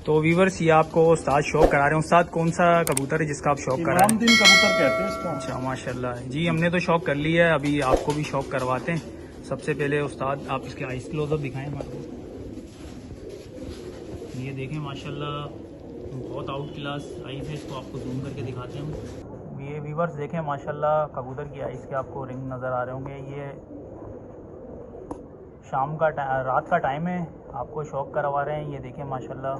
तो वीवर्स ये आपको उस्ताद शौक करा रहे हैं। उस्ताद कौन सा कबूतर है जिसका आप शौक करा रहे हैं? इमामदीन कबूतर कहते हैं इसको। अच्छा माशाल्लाह जी, हमने तो शौक कर लिया है, अभी आपको भी शौक करवाते हैं। सबसे पहले उस्ताद आप इसके आइस क्लोजअप दिखाएं हमारे को। ये देखें माशाल्लाह बहुत आउट क्लास आइस है, इसको आपको जूम करके दिखाते हैं हम। ये वीवर्स देखें माशाल्लाह कबूतर की आइस के आपको रिंग नज़र आ रहे होंगे। ये शाम का रात का टाइम है, आपको शौक करवा रहे हैं। ये देखें माशाल्लाह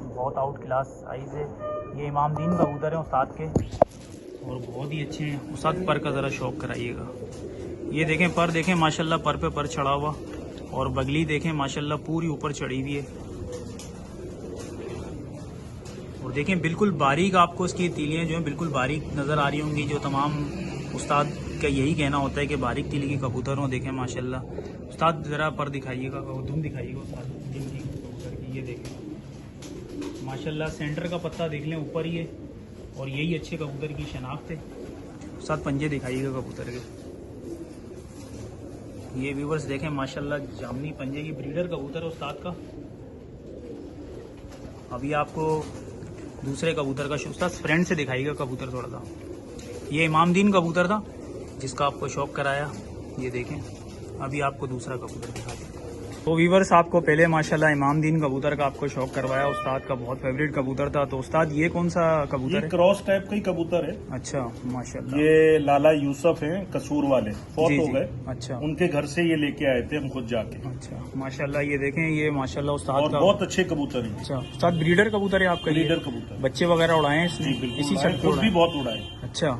बहुत आउट क्लास आइज़ है। ये इमामदीन कबूतर हैं उस्ताद के और बहुत ही अच्छे हैं। उस्ताद पर का ज़रा शौक कराइएगा। ये देखें पर, देखें माशाल्लाह पर पे पर चढ़ा हुआ, और बगली देखें माशाल्लाह पूरी ऊपर चढ़ी हुई है। और देखें बिल्कुल बारीक आपको इसकी तीलियाँ जो हैं बिल्कुल बारीक नज़र आ रही होंगी, जो तमाम उस्ताद का यही कहना होता है कि बारीक तीली की कबूतर हों। देखें माशाल्लाह। उस्ताद ज़रा पर दिखाइएगा, धुन दिखाइएगा उस्ताद कबूतर की। ये देखें माशाल्लाह सेंटर का पत्ता देख लें ऊपर ही है, और यही अच्छे कबूतर की शनाख्त है। उस्ताद पंजे दिखाइएगा कबूतर के। ये व्यूवर्स देखें माशाल्लाह जामनी पंजे की ब्रीडर कबूतर है उस्ताद का। अभी आपको दूसरे कबूतर का उस्ताद फ्रेंड से दिखाइएगा कबूतर थोड़ा सा। ये इमामदीन कबूतर था जिसका आपको शौक कराया। ये देखें अभी आपको दूसरा कबूतर दिखाते हैं। तो वीवर्स आपको पहले माशाल्लाह इमामदीन कबूतर का आपको शौक करवाया, उस्ताद का बहुत फेवरेट कबूतर था। तो उस्ताद ये कौन सा कबूतर है? क्रॉस टाइप का ही कबूतर है। अच्छा माशाल्लाह। ये लाला यूसुफ हैं कसूर वाले, फौत हो गए। अच्छा, उनके घर से ये लेके आए थे हम खुद जाके। अच्छा माशाल्लाह। ये देखें ये माशाल्लाह उस्ताद का बहुत अच्छे कबूतर हैं। अच्छा उस्ताद ब्रीडर कबूतर है आपका? ब्रीडर कबूतर, बच्चे वगैरह उड़ाए हैं इसने? इसी छत पे भी बहुत उड़ाए। अच्छा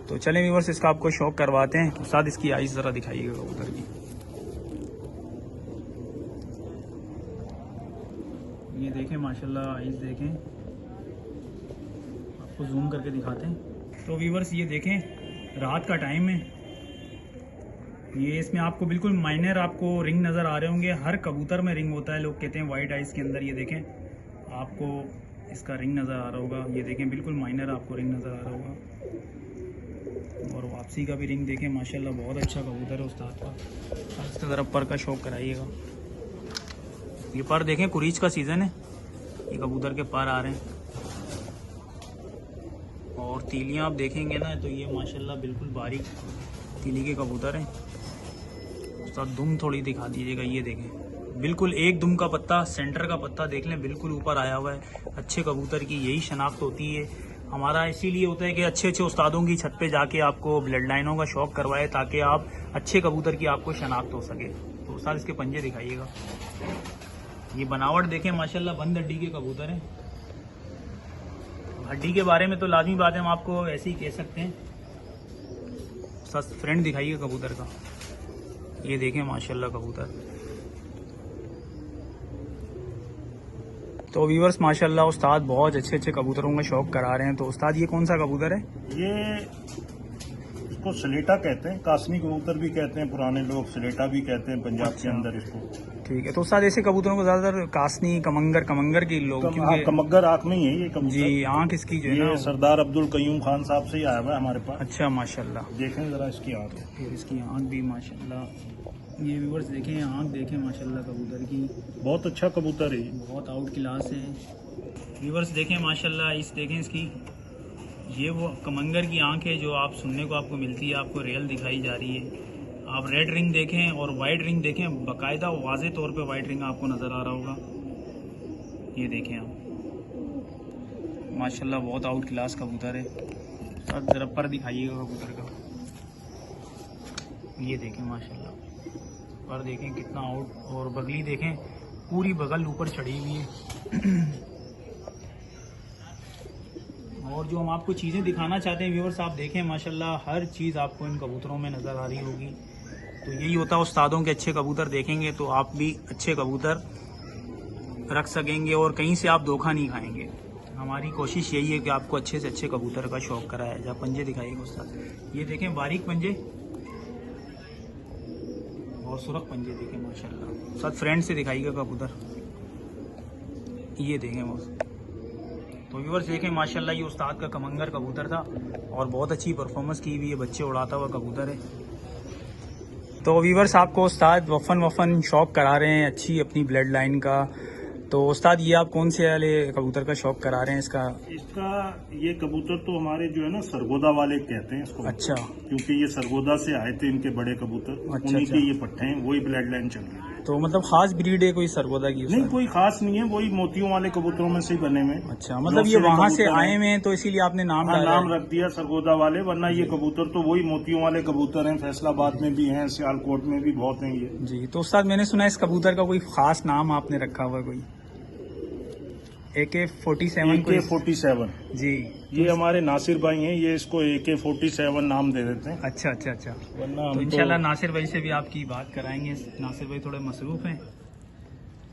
तो चलें व्यूवर्स इसका आपको शौक करवाते हैं। उस्ताद इसकी आइस ज़रा दिखाइएगा कबूतर की। ये देखें माशाल्लाह आइस देखें, आपको जूम करके दिखाते हैं। तो व्यूवर्स ये देखें रात का टाइम है, ये इसमें आपको बिल्कुल माइनर आपको रिंग नज़र आ रहे होंगे। हर कबूतर में रिंग होता है, लोग कहते हैं वाइट आइस के अंदर। ये देखें आपको इसका रिंग नज़र आ रहा होगा। ये देखें बिल्कुल माइनर आपको रिंग नज़र आ रहा होगा, और वापसी का भी रिंग देखें माशाल्लाह बहुत अच्छा कबूतर है उस्ताद का। इस तरफ पर का शौक कराइएगा। ये पर देखें कुरीच का सीज़न है, ये कबूतर के पर आ रहे हैं, और तीलियां आप देखेंगे ना तो ये माशाल्लाह बिल्कुल बारीक तीली के कबूतर हैं। उस्ताद दुम थोड़ी दिखा दीजिएगा। ये देखें बिल्कुल एक दुम का पत्ता, सेंटर का पत्ता देख लें बिल्कुल ऊपर आया हुआ है। अच्छे कबूतर की यही शनाख्त होती है हमारा। इसीलिए होता है कि अच्छे अच्छे उस्तादों की छत पे जाके आपको ब्लड लाइनों का शौक करवाए, ताकि आप अच्छे कबूतर की आपको शनाख्त हो सके। तो उस्ताद इसके पंजे दिखाइएगा। ये बनावट देखें माशाल्लाह बंद हड्डी के कबूतर हैं। हड्डी के बारे में तो लाजमी बात है, हम आपको ऐसे ही कह सकते हैं। फ्रेंड दिखाइए कबूतर का। ये देखें माशाल्लाह कबूतर। तो व्यूवर्स माशाल्लाह उस्ताद बहुत अच्छे अच्छे कबूतरों का शौक करा रहे हैं। तो उस्ताद ये कौन सा कबूतर है? ये इसको सलेटा कहते हैं, कासमी कबूतर भी कहते हैं, पुराने लोग सलेटा भी कहते हैं पंजाब के अंदर इसको। ठीक है। तो उस्ताद ऐसे कबूतरों को ज्यादातर कासनी कमंगर की लोग कमंगर आँख में ही है ये कबूतर। जी आँख इसकी जो है ना सरदार अब्दुल कयूम खान साहब से ही आया हुआ है हमारे पास। अच्छा माशाल्लाह। देखें जरा इसकी आँख, फिर इसकी आँख भी माशाल्लाह। ये व्यूवर्स देखें आँख देखें माशाल्लाह कबूतर की, बहुत अच्छा कबूतर है, बहुत आउट क्लास है। व्यूवर्स देखें माशाल्लाह इस देखें इसकी, ये वो कमंगर की आंख है जो आप सुनने को आपको मिलती है, आपको रियल दिखाई जा रही है। आप रेड रिंग देखें और वाइट रिंग देखें, बाकायदा वाज़े तौर पे वाइट रिंग आपको नज़र आ रहा होगा। ये देखें आप माशाल्लाह बहुत आउट क्लास कबूतर है। सब ज़रा पर दिखाइएगा कबूतर का। ये देखें माशाल्लाह पर देखें कितना आउट, और बगली देखें पूरी बगल ऊपर चढ़ी हुई है। और जो हम आपको चीज़ें दिखाना चाहते हैं व्यूअर्स, आप देखें माशाल्लाह हर चीज़ आपको इन कबूतरों में नज़र आ रही होगी। तो यही होता है उस्तादों के, अच्छे कबूतर देखेंगे तो आप भी अच्छे कबूतर रख सकेंगे और कहीं से आप धोखा नहीं खाएंगे। हमारी कोशिश यही है कि आपको अच्छे से अच्छे कबूतर का शौक कराया जाए। पंजे दिखाइएगा उस्ताद। ये देखें बारीक पंजे और सुरख पंजे देखें माशाल्लाह। साथ फ्रेंड से दिखाइएगा कबूतर। ये देखें वो। तो व्यूअर्स देखें माशाल्लाह ये उस्ताद का कमंगर कबूतर था और बहुत अच्छी परफॉर्मेंस की हुई है, बच्चे उड़ाता हुआ कबूतर है। तो व्यूअर्स आपको उस्ताद वफन शौक करा रहे हैं अच्छी अपनी ब्लड लाइन का। तो उस्ताद ये आप कौन से वाले कबूतर का शौक करा रहे हैं इसका? इसका ये कबूतर तो हमारे जो है ना सरगोदा वाले कहते हैं इसको। अच्छा, क्योंकि ये सरगोदा से आए थे इनके बड़े कबूतर, अच्छा, उन्हीं अच्छा। के ये पट्टे हैं, वही ब्लड लाइन चल रही है। तो मतलब खास ब्रीड है कोई सरगोदा की? नहीं, कोई खास नहीं है, वही मोतियों वाले कबूतरों में से ही बने हुए। अच्छा, मतलब ये वहाँ से आए हुए हैं तो इसीलिए आपने नाम हाँ, डाला नाम है। रख दिया सरगोदा वाले, वरना ये कबूतर तो वही मोतियों वाले कबूतर हैं। फैसलाबाद में भी हैं, सियालकोट में भी बहुत हैं ये। जी, तो उस्ताद मैंने सुना है इस कबूतर का कोई खास नाम आपने रखा हुआ है कोई? AK-47 कोई? AK-47 जी, ये हमारे नासिर भाई हैं, ये इसको AK-47 नाम दे देते हैं। अच्छा अच्छा अच्छा। वरना तो हम इंशाल्लाह नासिर भाई से भी आपकी बात कराएंगे। नासिर भाई थोड़े मसरूफ़ हैं।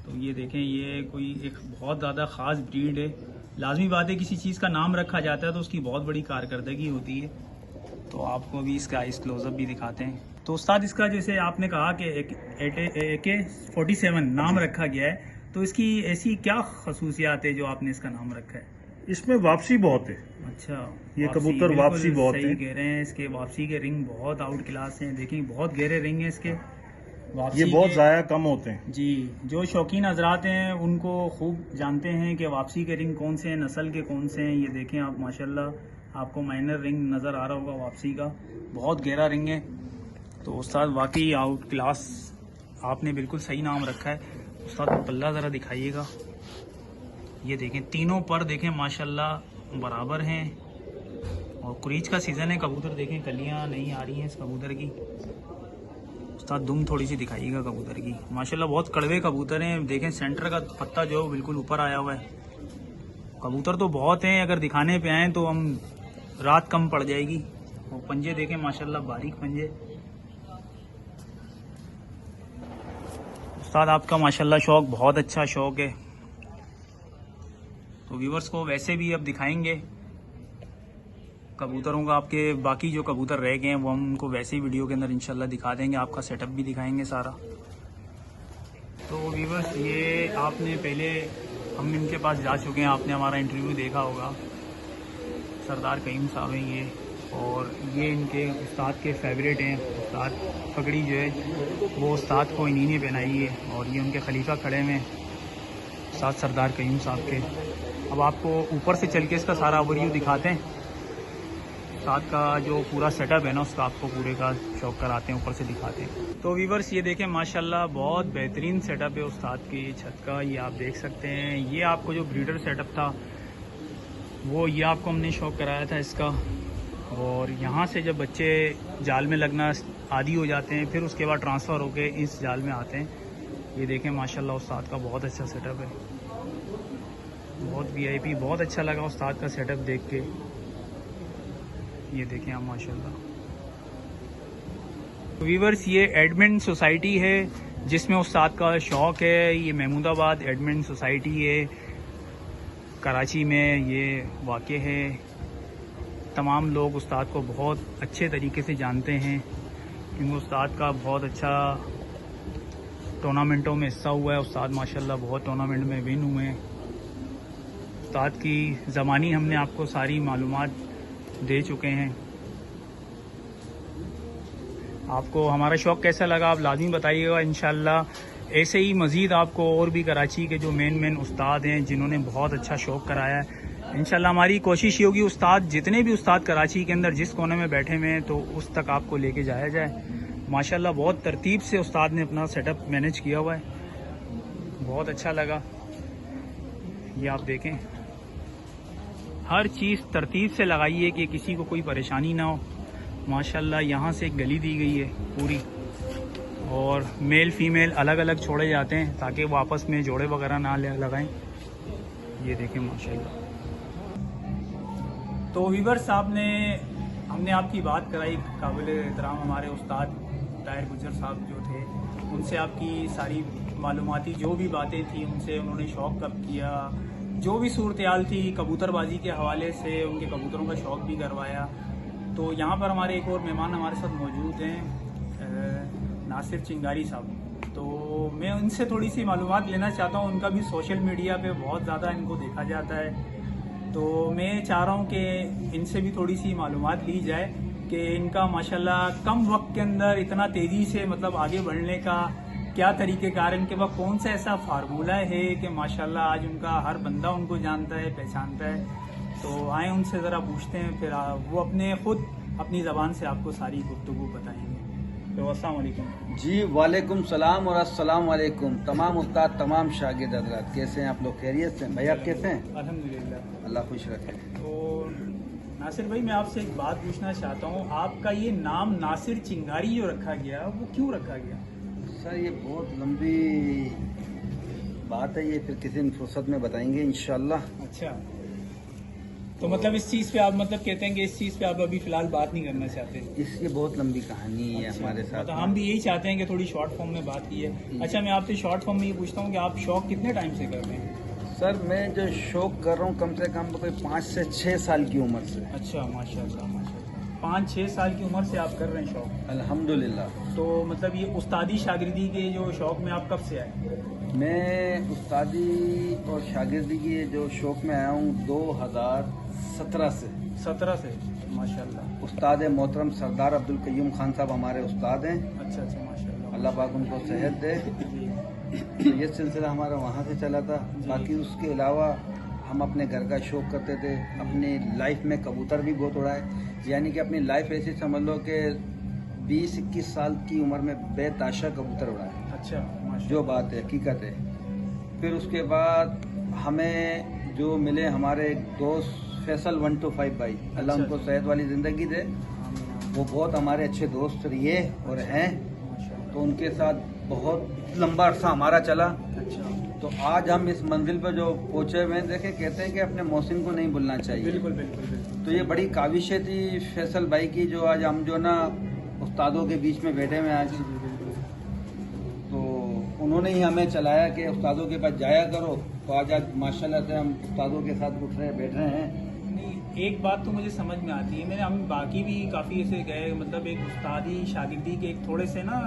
तो ये देखें, ये कोई एक बहुत ज़्यादा ख़ास ब्रीड है। लाजमी बात है, किसी चीज़ का नाम रखा जाता है तो उसकी बहुत बड़ी कारकर्दगी होती है। तो आपको अभी इसका आइस क्लोजअप भी दिखाते हैं। तो उस्ताद इसका जैसे आपने कहा कि AK-47 नाम रखा गया है, तो इसकी ऐसी क्या खसूसियात है जो आपने इसका नाम रखा है? इसमें वापसी बहुत है। अच्छा, ये कबूतर बिल्कुल वापसी बहुत सही है। कह रहे हैं। इसके वापसी के रिंग बहुत आउट क्लास हैं। देखें, बहुत गहरे रिंग हैं इसके वापसी ये बहुत के। ज़ाया कम होते हैं। जी, जो शौकीन हजरात हैं उनको खूब जानते हैं कि वापसी के रिंग कौन से हैं, नस्ल के कौन से हैं। ये देखें आप, माशाल्लाह आपको माइनर रिंग नज़र आ रहा होगा वापसी का, बहुत गहरा रिंग है। तो उस्ताद वाकई आउट क्लास, आपने बिल्कुल सही नाम रखा है। उस्ताद पल्ला ज़रा दिखाइएगा। ये देखें, तीनों पर देखें माशाल्लाह बराबर हैं। और कुरीच का सीज़न है, कबूतर देखें कलियां नहीं आ रही हैं इस कबूतर की। उस्ताद दुम थोड़ी सी दिखाइएगा कबूतर की। माशाल्लाह बहुत कड़वे कबूतर हैं। देखें सेंटर का पत्ता जो है बिल्कुल ऊपर आया हुआ है। कबूतर तो बहुत हैं, अगर दिखाने पे आए तो हम रात कम पड़ जाएगी। और पंजे देखें माशाल्लाह बारीक पंजे। उस्ताद आपका माशाल्लाह शौक बहुत अच्छा शौक है। तो व्यूवर्स को वैसे भी अब दिखाएंगे कबूतरों का। आपके बाकी जो कबूतर रह गए हैं वो हम उनको वैसे ही वीडियो के अंदर इंशाल्लाह दिखा देंगे। आपका सेटअप भी दिखाएंगे सारा। तो व्यूवर्स, ये आपने पहले, हम इनके पास जा चुके हैं, आपने हमारा इंटरव्यू देखा होगा। सरदार कईम साहब हैं ये, और ये इनके उस्ताद के फेवरेट हैं। उस्ताद पगड़ी जो है वो उस्ताद को इन्हीं ने पहनाई है, और ये उनके खलीफा खड़े हुए हैं उस्ताद सरदार कईम साहब के। अब आपको ऊपर से चल के इसका सारा ओवरव्यू दिखाते हैं। उस्ताद का जो पूरा सेटअप है ना, उसका आपको पूरे का शौक कराते हैं, ऊपर से दिखाते हैं। तो व्यूवर्स ये देखें, माशाल्लाह बहुत बेहतरीन सेटअप है उस्ताद की छत का। ये आप देख सकते हैं। ये आपको जो ब्रीडर सेटअप था वो ये आपको हमने शौक कराया था इसका। और यहाँ से जब बच्चे जाल में लगना आदी हो जाते हैं, फिर उसके बाद ट्रांसफ़र होके इस जाल में आते हैं। ये देखें माशाल्लाह उस्ताद का बहुत अच्छा सेटअप है, बहुत VIP, बहुत अच्छा लगा उस्ताद का सेटअप देख के। ये देखें आप माशाल्लाह। व्यूवर्स, ये एडमिन सोसाइटी है जिसमें उस्ताद का शौक़ है। ये महमूदाबाद एडमिन सोसाइटी है, कराची में ये वाक़ है। तमाम लोग उस्ताद को बहुत अच्छे तरीके से जानते हैं, क्योंकि उस्ताद का बहुत अच्छा टूर्नामेंटों में हिस्सा हुआ है। उस्ताद माशाल्लाह बहुत टूर्नामेंट में विन हुए हैं। उस्ताद की ज़मानी हमने आपको सारी मालूमात दे चुके हैं। आपको हमारा शौक़ कैसा लगा आप लाज़मी बताइएगा। इंशाल्लाह ऐसे ही मज़ीद आपको और भी कराची के जो मेन उस्ताद हैं जिन्होंने बहुत अच्छा शौक़ कराया है, इंशाल्लाह हमारी कोशिश ये होगी उस्ताद, जितने भी उस्ताद कराची के अंदर जिस कोने में बैठे हुए हैं, तो उस तक आपको लेके जाया जाए। माशाल्लाह बहुत तरतीब से उस्ताद ने अपना सेटअप मैनेज किया हुआ है, बहुत अच्छा लगा। ये आप देखें, हर चीज़ तरतीब से लगाइए कि किसी को कोई परेशानी ना हो। माशाल्लाह यहाँ से एक गली दी गई है पूरी, और मेल फीमेल अलग अलग छोड़े जाते हैं ताकि वो आपस में जोड़े वगैरह ना लगाएं। ये देखें माशाल्लाह। तो व्यूवर्स, हमने आपकी बात कराई, काबिल एहतराम हमारे उस्ताद ताहिर गुजर साहब जो थे, उनसे आपकी सारी मालूमाती जो भी बातें थी उनसे उन्होंने शौक़ कब किया, जो भी सूरत थी कबूतरबाजी के हवाले से उनके कबूतरों का शौक़ भी करवाया। तो यहाँ पर हमारे एक और मेहमान हमारे साथ मौजूद हैं, नासिर चिंगारी साहब। तो मैं उनसे थोड़ी सी मालूमात लेना चाहता हूँ। उनका भी सोशल मीडिया पे बहुत ज़्यादा इनको देखा जाता है, तो मैं चाह रहा हूँ कि इनसे भी थोड़ी सी मालूमात ली जाए कि इनका माशाल्लाह कम वक्त के अंदर इतना तेज़ी से मतलब आगे बढ़ने का क्या तरीक़ेकार, इनके पास कौन सा ऐसा फार्मूला है कि माशाल्लाह आज उनका हर बंदा उनको जानता है, पहचानता है। तो आए उनसे ज़रा पूछते हैं, फिर वो अपने खुद अपनी ज़बान से आपको सारी गुफ्तगू बताएंगे। तो अस्सलाम वालेकुम जी, वालेकुम सलाम और अस्सलाम वालेकुम तमाम उस्ताद, तमाम शागिर्द हज़रात, कैसे हैं आप लोग? खैरियत से? भाई आप कैसे हैं? अल्हम्दुलिल्लाह। अल्लाह खुश रखे। तो नासिर भाई, मैं आपसे एक बात पूछना चाहता हूँ, आपका ये नाम नासिर चिंगारी जो रखा गया, वो क्यों रखा गया? सर ये बहुत लंबी बात है, ये फिर किसी दिन फुर्सत में बताएंगे इंशाल्लाह। अच्छा, तो मतलब इस चीज़ पे आप मतलब कहते हैं कि इस चीज़ पे आप अभी फिलहाल बात नहीं करना चाहते? इसकी बहुत लंबी कहानी है अच्छा, हमारे साथ। मतलब हम भी यही चाहते हैं कि थोड़ी शॉर्ट फॉर्म में बात की है। अच्छा, मैं आपसे शॉर्ट फॉर्म में ये पूछता हूँ कि आप शौक कितने टाइम से कर रहे हैं? सर मैं जो शौक कर रहा हूँ कम से कम कोई 5 से 6 साल की उम्र से। अच्छा, माशाल्लाह माशाल्लाह, 5-6 साल की उम्र से आप कर रहे हैं शौक? अल्हम्दुलिल्लाह। तो मतलब ये उस्तादी शागिर्दी के जो शौक में आप कब से आए? मैं उस्तादी और शागिर्दी के जो शौक में आया हूँ 2017 से। 17 से, माशाल्लाह। उस्ताद मोहतरम सरदार अब्दुल कय्यूम खान साहब हमारे उस्ताद हैं। अच्छा अच्छा, माशाल्लाह। अल्लाह पाक उनको सेहत दे। जी तो ये सिलसिला हमारा वहाँ से चला था। बाकी उसके अलावा हम अपने घर का शौक करते थे। अपनी लाइफ में कबूतर भी बहुत उड़ाए, यानी कि अपनी लाइफ ऐसी समझ लो कि 20-21 साल की उम्र में बेताशा कबूतर उड़ाए। अच्छा, माशाल्लाह। जो बात है हकीकत है। फिर उसके बाद हमें जो मिले हमारे एक दोस्त फैसल 125 भाई, अल्लाह अच्छा, उनको सेहत वाली ज़िंदगी दे। वो बहुत हमारे अच्छे दोस्त रहे और हैं। माशाल्लाह। तो उनके साथ बहुत लंबा अरसा हमारा चला। अच्छा, तो आज हम इस मंजिल पर जो पहुंचे हुए हैं, देखें कहते हैं कि अपने मौसिन को नहीं भूलना चाहिए। बिल्कुल बिल्कुल बिल्कुल। तो ये बड़ी काविशें थी फैसल भाई की, जो आज हम जो ना उस्तादों के बीच में बैठे हुए हैं आज। जी जी बिल्कुल। तो उन्होंने ही हमें चलाया कि उस्तादों के पास जाया करो। तो आज माशाल्लाह से हम उस्तादों के साथ उठ रहे बैठ रहे हैं। नहीं, एक बात तो मुझे समझ में आती है, मैंने हम बाकी भी काफ़ी ऐसे गए, मतलब एक उस्तादी शागिर्दी के एक थोड़े से ना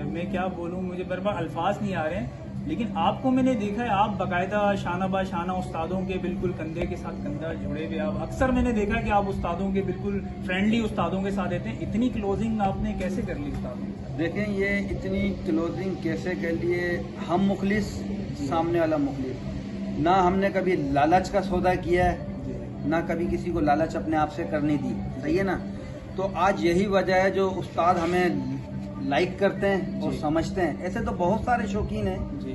मैं क्या बोलूँ, मुझे बर्बाद अल्फाज नहीं आ रहे हैं, लेकिन आपको मैंने देखा है आप बाकायदा शाना बा शाना उस्तादों के बिल्कुल कंधे के साथ कंधा जुड़े हुए। आप अक्सर मैंने देखा है कि आप उस्तादों के बिल्कुल फ्रेंडली उस्तादों के साथ रहते हैं। इतनी क्लोजिंग आपने कैसे कर ली उस्तादों के साथ? देखें ये इतनी क्लोजिंग कैसे कर लिए, हम मुखलिस, सामने वाला मुखलिस। ना हमने कभी लालच का सौदा किया है, ना कभी किसी को लालच अपने आप से करनी दी। सही है ना? तो आज यही वजह है जो उस्ताद हमें लाइक करते हैं और समझते हैं। ऐसे तो बहुत सारे शौकीन हैं, जी,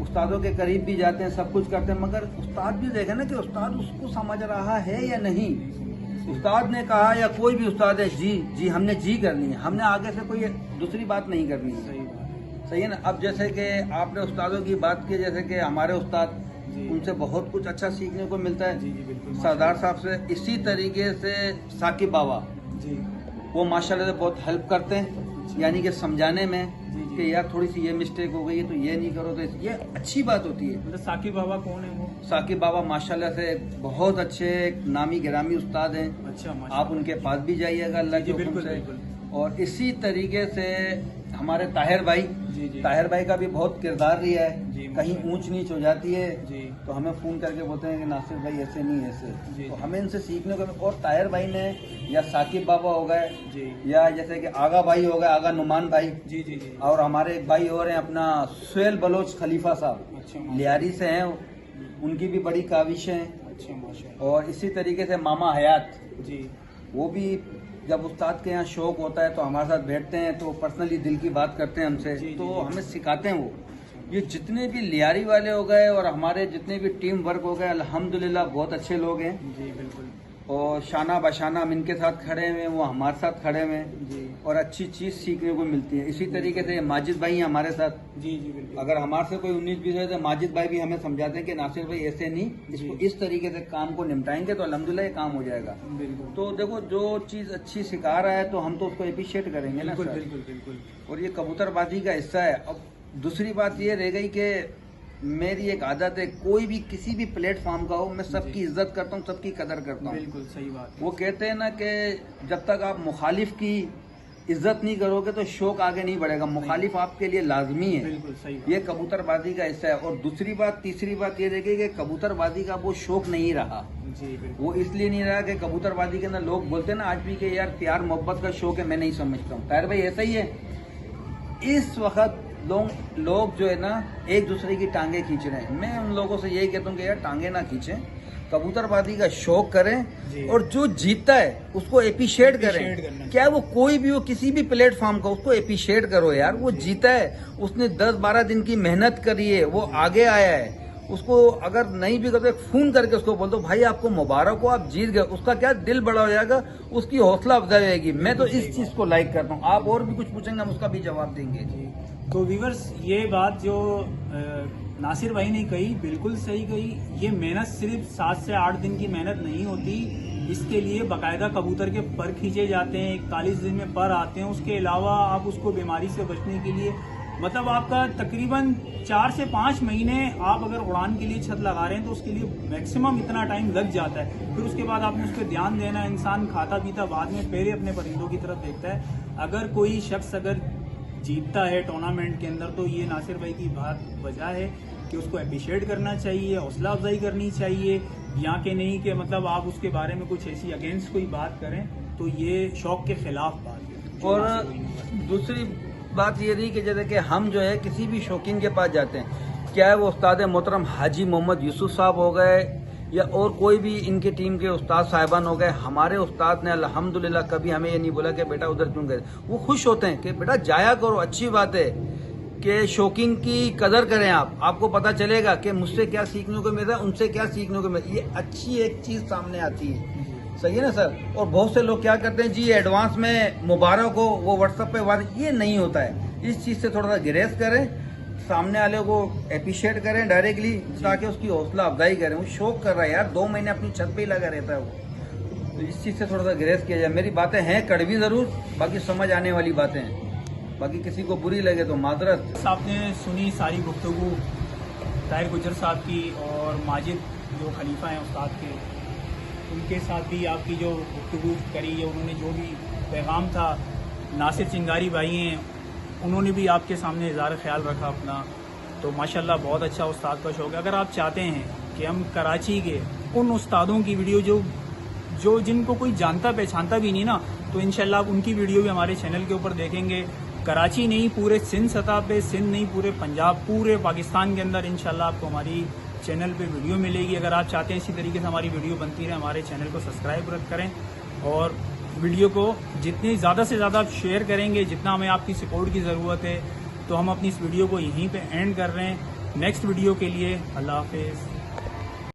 उस्तादों के करीब भी जाते हैं, सब कुछ करते हैं, मगर उस्ताद भी देखे ना कि उस्ताद उसको समझ रहा है या नहीं। उस्ताद ने कहा या कोई भी उस्ताद है, जी जी हमने जी करनी है, हमने आगे से कोई दूसरी बात नहीं करनी है। सही बात। सही है ना? अब जैसे कि आपने उस्तादों की बात की, जैसे कि हमारे उस्ताद, जी। उनसे बहुत कुछ अच्छा सीखने को मिलता है। जी जी बिल्कुल। सरदार साहब से इसी तरीके से साकिब बाबा, जी वो माशाल्लाह से बहुत हेल्प करते हैं, यानी कि समझाने में जी, जी। कि यार थोड़ी सी ये मिस्टेक हो गई है तो ये नहीं करो, तो ये अच्छी बात होती है। मतलब साकिब बाबा कौन है वो? साकिब बाबा माशाल्लाह से बहुत अच्छे नामी गिरामी उस्ताद हैं। अच्छा, आप माशाल्लाह। उनके पास भी जाइएगा अल्लाह जी, के हुक्म बिल्कुल, से। बिल्कुल। और इसी तरीके से हमारे ताहिर भाई, जी, जी। ताहिर भाई का भी बहुत किरदार रिया है। जी, कहीं माशाल्लाह। ऊंच नीच हो जाती है जी तो हमें फोन करके बोलते हैं कि नासिर भाई ऐसे नहीं ऐसे। जी, तो जी। हमें इनसे सीखने को। और ताहिर भाई ने या साकिब बाबा हो गए, जी या जैसे कि आगा भाई हो गए, आगा नुमान भाई, जी जी जी। और हमारे एक भाई और हैं अपना सुहेल बलोच खलीफा साहब, अच्छा, माशाल्लाह। लियारी से हैं, उनकी भी बड़ी काविशें हैं। अच्छा, माशाल्लाह। और इसी तरीके से मामा हयात, जी वो भी जब उस्ताद के यहाँ शौक होता है तो हमारे साथ बैठते हैं, तो पर्सनली दिल की बात करते हैं हमसे, जी, जी, तो जी। हमें सिखाते हैं वो। ये जितने भी लियारी वाले हो गए और हमारे जितने भी टीम वर्क हो गए, अल्हम्दुलिल्लाह बहुत अच्छे लोग हैं। जी बिल्कुल। और शाना बशाना हम इनके साथ खड़े हुए हैं, वो हमारे साथ खड़े हुए हैं, जी और अच्छी चीज़ सीखने को मिलती है। इसी तरीके से माजिद भाई हैं हमारे साथ। जी जी बिल्कुल। अगर हमारे से कोई 19-20 है तो माजिद भाई भी हमें समझाते हैं कि नासिर भाई ऐसे नहीं, इसको जी। इस तरीके से काम को निपटाएंगे तो अल्हम्दुलिल्लाह ये काम हो जाएगा। बिल्कुल तो देखो जो चीज़ अच्छी सिखा रहा है तो हम तो उसको अप्रिशिएट करेंगे ना बिल्कुल सर। बिल्कुल बिल्कुल। और ये कबूतरबाजी का हिस्सा है। अब दूसरी बात ये रह गई कि मेरी एक आदत है, कोई भी किसी भी प्लेटफॉर्म का हो, मैं सबकी इज्जत करता हूँ, सबकी कदर करता हूँ। बिल्कुल सही बात है। वो कहते हैं ना कि जब तक आप मुखालिफ की इज्जत नहीं करोगे तो शौक आगे नहीं बढ़ेगा। मुखालिफ आपके लिए लाजमी है। बिल्कुल सही बात। ये कबूतरबाजी का हिस्सा है। और दूसरी बात, तीसरी बात ये देखिए कि कबूतरबाजी का वो शौक नहीं रहा। जी बिल्कुल। वो इसलिए नहीं रहा कि कबूतरबाजी के अंदर लोग बोलते हैं ना आज भी कि यार प्यार मोहब्बत का शौक है, मैं नहीं समझता हूँ। ताहिर भाई ऐसा ही है, इस वक्त लोग जो है ना एक दूसरे की टांगे खींच रहे हैं। मैं उन लोगों से यही कहता हूँ कि यार टांगे ना खींचें, कबूतरबाजी का शौक करें और जो जीतता है उसको एप्रिशिएट करें। क्या वो कोई भी हो, किसी भी प्लेटफॉर्म का, उसको एप्रिशिएट करो यार। वो जीता है, उसने 10-12 दिन की मेहनत करी है, वो आगे आया है। उसको अगर नहीं भी करते फोन करके उसको बोल दो भाई आपको मुबारक हो, आप जीत गए। उसका क्या दिल बड़ा हो जाएगा, उसकी हौसला अफजाई होगी। मैं तो इस चीज को लाइक करता हूँ। आप और भी कुछ पूछेंगे हम उसका भी जवाब देंगे। तो व्यूअर्स, ये बात जो नासिर भाई ने कही बिल्कुल सही कही। ये मेहनत सिर्फ 7 से 8 दिन की मेहनत नहीं होती, इसके लिए बाकायदा कबूतर के पर खींचे जाते हैं, 41 दिन में पर आते हैं। उसके अलावा आप उसको बीमारी से बचने के लिए मतलब आपका तकरीबन 4 से 5 महीने आप अगर उड़ान के लिए छत लगा रहे हैं तो उसके लिए मैक्सिमम इतना टाइम लग जाता है। फिर उसके बाद आपने उस पर ध्यान देना। इंसान खाता पीता बाद में पहले अपने परिंदों की तरफ देखता है। अगर कोई शख्स अगर जीतता है टूर्नामेंट के अंदर तो ये नासिर भाई की बात वजह है कि उसको अप्रिशिएट करना चाहिए, हौसला अफजाई करनी चाहिए। यहाँ के नहीं कि मतलब आप उसके बारे में कुछ ऐसी अगेंस्ट कोई बात करें तो ये शौक के खिलाफ बात है। और दूसरी बात ये रही कि जैसे कि हम जो है किसी भी शौकीन के पास जाते हैं, क्या है वो उस्ताद मोहतरम हाजी मोहम्मद यूसुफ साहब हो गए या और कोई भी इनके टीम के उस्ताद साहिबान हो गए, हमारे उस्ताद ने अल्हम्दुलिल्लाह कभी हमें ये नहीं बोला कि बेटा उधर क्यों गए। वो खुश होते हैं कि बेटा जाया करो, अच्छी बात है कि शौकीन की कदर करें। आपको पता चलेगा कि मुझसे क्या सीखने को मिल रहा है, उनसे क्या सीखने को मिल रहा है। ये अच्छी एक चीज सामने आती है। सही है ना सर। और बहुत से लोग क्या करते हैं जी एडवांस में मुबारक हो, वो व्हाट्सएप पे बात, ये नहीं होता है। इस चीज से थोड़ा सा गिरेज करें, सामने वाले को अप्रिशिएट करें डायरेक्टली, ताकि उसकी हौसला अफजाई करें। वो शौक कर रहा है यार, 2 महीने अपनी छत पे ही लगा रहता है वो। तो इस चीज से थोड़ा सा गिरेज किया जाए। मेरी बातें हैं कड़वी जरूर, बाकी समझ आने वाली बातें हैं। बाकी किसी को बुरी लगे तो माजरत। आपने सुनी सारी गुफ्तगू ताहिर गुजर साहब की और माजिद जो खलीफा हैं उस्ताद के, उनके साथ भी आपकी जो गुफ्तगू करी है, उन्होंने जो भी पैगाम था। नासिर चिंगारी भाई हैं, उन्होंने भी आपके सामने इज़हार ख्याल रखा अपना। तो माशाल्लाह बहुत अच्छा उस्ताद का शौक है। अगर आप चाहते हैं कि हम कराची के उन उस्तादों की वीडियो जो जिनको कोई जानता पहचानता भी नहीं ना, तो इंशाल्लाह आप उनकी वीडियो भी हमारे चैनल के ऊपर देखेंगे। कराची नहीं, पूरे सिंध सतह पे, सिंध नहीं पूरे पंजाब, पूरे पाकिस्तान के अंदर इंशाल्लाह आपको हमारी चैनल पे वीडियो मिलेगी। अगर आप चाहते हैं इसी तरीके से हमारी वीडियो बनती रहे, हमारे चैनल को सब्सक्राइब करें और वीडियो को जितनी ज़्यादा से ज़्यादा आप शेयर करेंगे, जितना हमें आपकी सपोर्ट की ज़रूरत है। तो हम अपनी इस वीडियो को यहीं पे एंड कर रहे हैं। नेक्स्ट वीडियो के लिए अल्लाह हाफिज़।